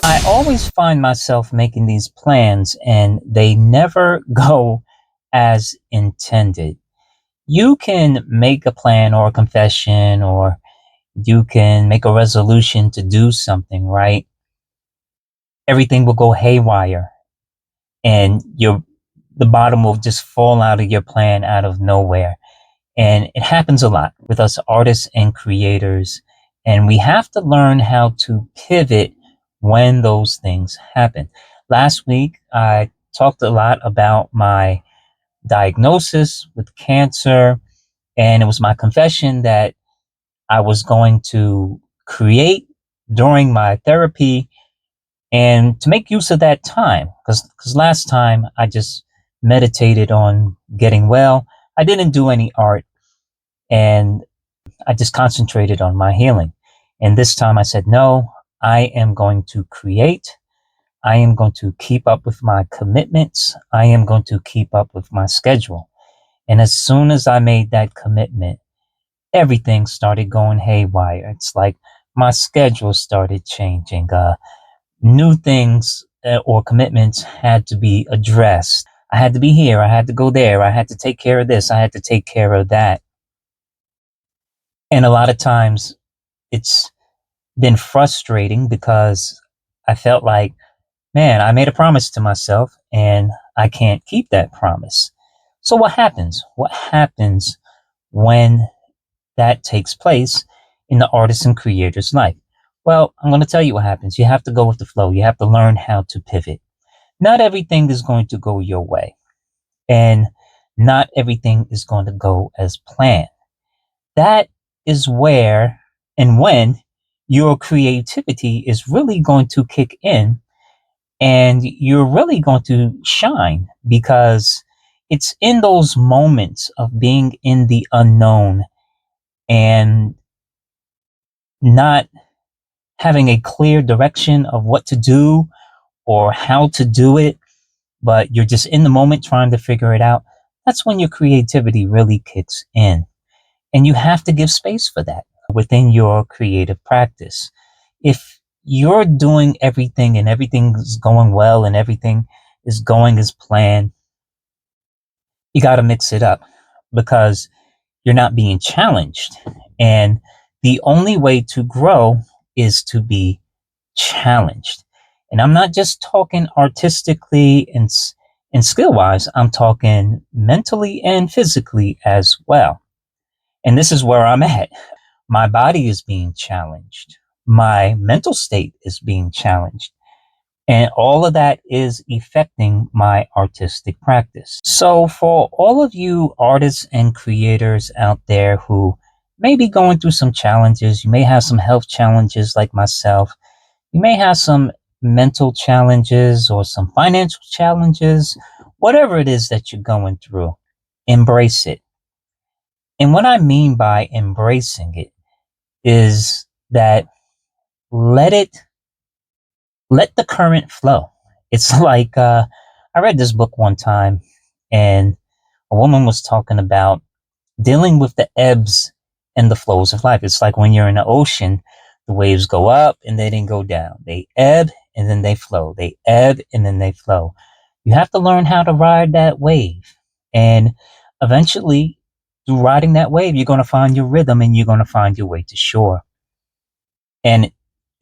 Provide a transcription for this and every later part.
I always find myself making these plans and they never go as intended. You can make a plan or a confession, or you can make a resolution to do something, right? Everything will go haywire and the bottom will just fall out of your plan out of nowhere. And it happens a lot with us artists and creators. And we have to learn how to pivot when those things happen. Last week, I talked a lot about my diagnosis with cancer. And it was my confession that I was going to create during my therapy and to make use of that time. Because last time I just meditated on getting well. I didn't do any art. And I just concentrated on my healing. And this time I said, no, I am going to create. I am going to keep up with my commitments. I am going to keep up with my schedule. And as soon as I made that commitment, everything started going haywire. It's like my schedule started changing. New things or commitments had to be addressed. I had to be here. I had to go there. I had to take care of this. I had to take care of that. And a lot of times it's been frustrating because I felt like, man, I made a promise to myself and I can't keep that promise. So what happens? What happens when that takes place in the artist and creator's life? Well, I'm going to tell you what happens. You have to go with the flow. You have to learn how to pivot. Not everything is going to go your way, and not everything is going to go as planned. That is where and when your creativity is really going to kick in and you're really going to shine, because it's in those moments of being in the unknown and not having a clear direction of what to do or how to do it, but you're just in the moment trying to figure it out. That's when your creativity really kicks in. And you have to give space for that within your creative practice. If you're doing everything and everything is going well and everything is going as planned, you got to mix it up because you're not being challenged. And the only way to grow is to be challenged. And I'm not just talking artistically and skill wise, I'm talking mentally and physically as well. And this is where I'm at. My body is being challenged. My mental state is being challenged. And all of that is affecting my artistic practice. So for all of you artists and creators out there who may be going through some challenges, you may have some health challenges like myself. You may have some mental challenges or some financial challenges, whatever it is that you're going through, embrace it. And what I mean by embracing it is that let it let the current flow. It's like I read this book one time, and a woman was talking about dealing with the ebbs and the flows of life. It's like when you're in the ocean, the waves go up and they didn't go down. They ebb and then they flow. They ebb and then they flow. You have to learn how to ride that wave. And eventually, through riding that wave, you're going to find your rhythm and you're going to find your way to shore. And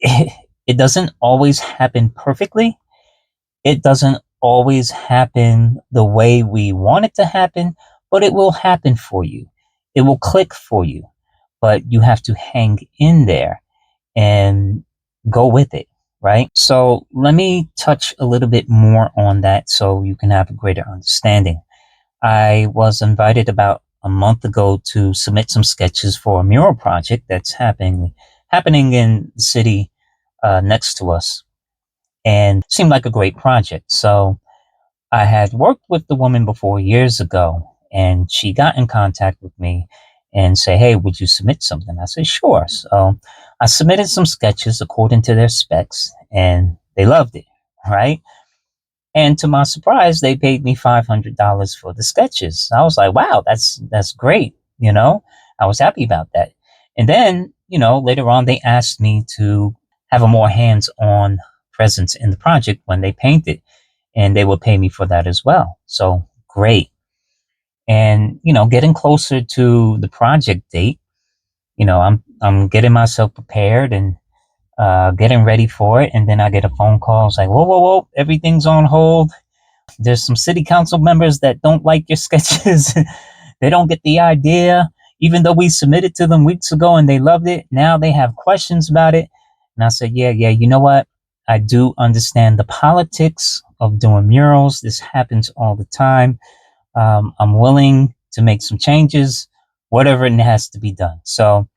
it doesn't always happen perfectly. It doesn't always happen the way we want it to happen, but it will happen for you. It will click for you, but you have to hang in there and go with it, right? So let me touch a little bit more on that so you can have a greater understanding. I was invited about a month ago to submit some sketches for a mural project that's happening in the city next to us, and seemed like a great project. So I had worked with the woman before years ago, and she got in contact with me and say, "Hey, would you submit something?" I said, "Sure." So I submitted some sketches according to their specs, and they loved it, right? And to my surprise, they paid me $500 for the sketches. I was like, "Wow, that's great." I was happy about that. And then, later on, they asked me to have a more hands-on presence in the project when they painted, and they would pay me for that as well. So great. And getting closer to the project date, I'm getting myself prepared and getting ready for it, and then I get a phone call. It's like, whoa, whoa, whoa, everything's on hold. There's some city council members that don't like your sketches. They don't get the idea, even though we submitted to them weeks ago and they loved it. Now they have questions about it. And I said, yeah, you know what? I do understand the politics of doing murals. This happens all the time. I'm willing to make some changes, whatever it has to be done. So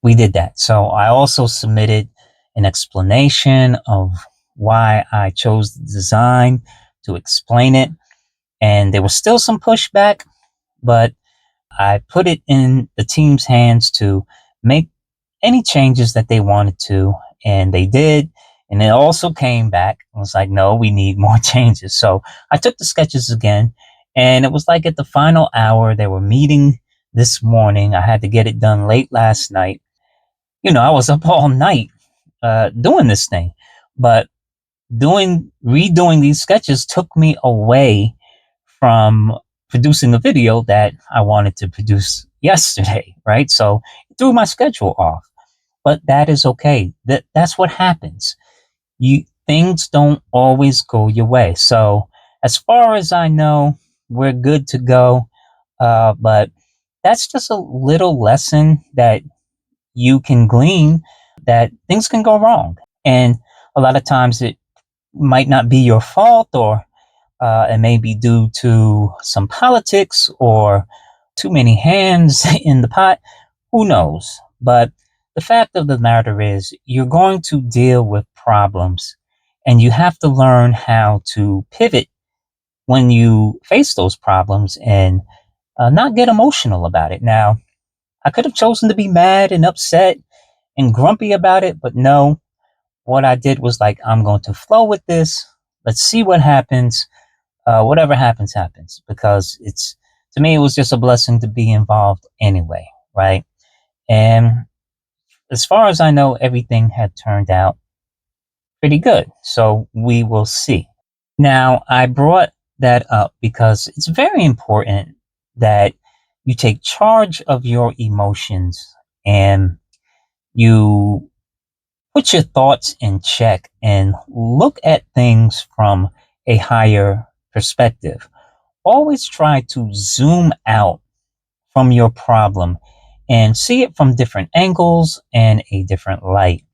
we did that. So I also submitted an explanation of why I chose the design, to explain it. And there was still some pushback, but I put it in the team's hands to make any changes that they wanted to, and they did. And it also came back and was like, no, we need more changes. So I took the sketches again, and it was like at the final hour, they were meeting this morning. I had to get it done late last night. I was up all night doing this thing, but redoing these sketches took me away from producing a video that I wanted to produce yesterday, right? So it threw my schedule off, but that is okay. That's what happens. Things don't always go your way. So as far as I know, we're good to go. But that's just a little lesson that you can glean, that things can go wrong. And a lot of times it might not be your fault, or it may be due to some politics or too many hands in the pot. Who knows? But the fact of the matter is, you're going to deal with problems, and you have to learn how to pivot when you face those problems and not get emotional about it. Now, I could have chosen to be mad and upset and grumpy about it, but no, what I did was like, I'm going to flow with this. Let's see what happens. Whatever happens, happens, because to me, it was just a blessing to be involved anyway, right? And as far as I know, everything had turned out pretty good. So we will see. Now, I brought that up because it's very important that you take charge of your emotions and you put your thoughts in check and look at things from a higher perspective. Always try to zoom out from your problem and see it from different angles and a different light.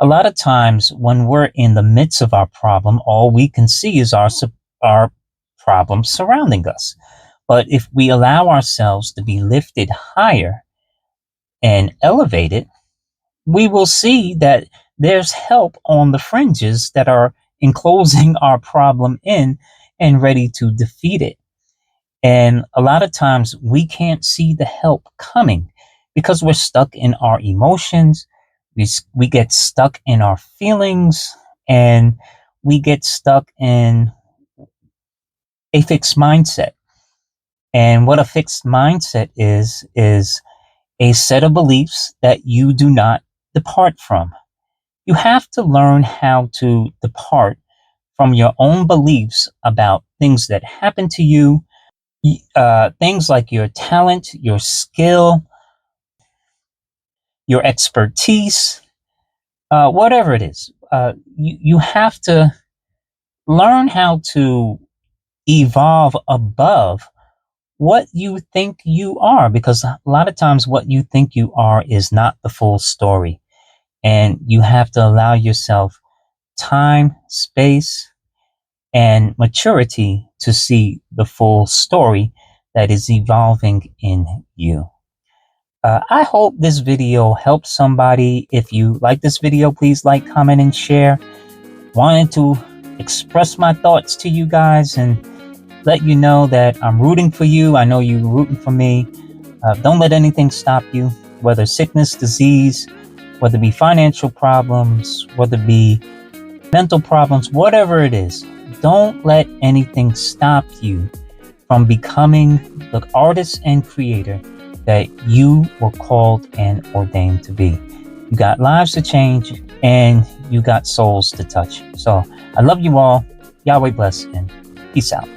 A lot of times when we're in the midst of our problem, all we can see is our problems surrounding us. But if we allow ourselves to be lifted higher and elevated, we will see that there's help on the fringes that are enclosing our problem in and ready to defeat it. And a lot of times we can't see the help coming because we're stuck in our emotions. We get stuck in our feelings, and we get stuck in a fixed mindset. And what a fixed mindset is a set of beliefs that you do not depart from. You have to learn how to depart from your own beliefs about things that happen to you, things like your talent, your skill, your expertise, whatever it is. You have to learn how to evolve above what you think you are, because a lot of times what you think you are is not the full story. And you have to allow yourself time, space, and maturity to see the full story that is evolving in you. I hope this video helps somebody. If you like this video, please like, comment, and share. Wanted to express my thoughts to you guys and let you know that I'm rooting for you. I know you're rooting for me. Don't let anything stop you, whether sickness, disease, whether it be financial problems, whether it be mental problems, whatever it is. Don't let anything stop you from becoming the artist and creator that you were called and ordained to be. You got lives to change, and you got souls to touch. So I love you all. Yahweh bless and peace out.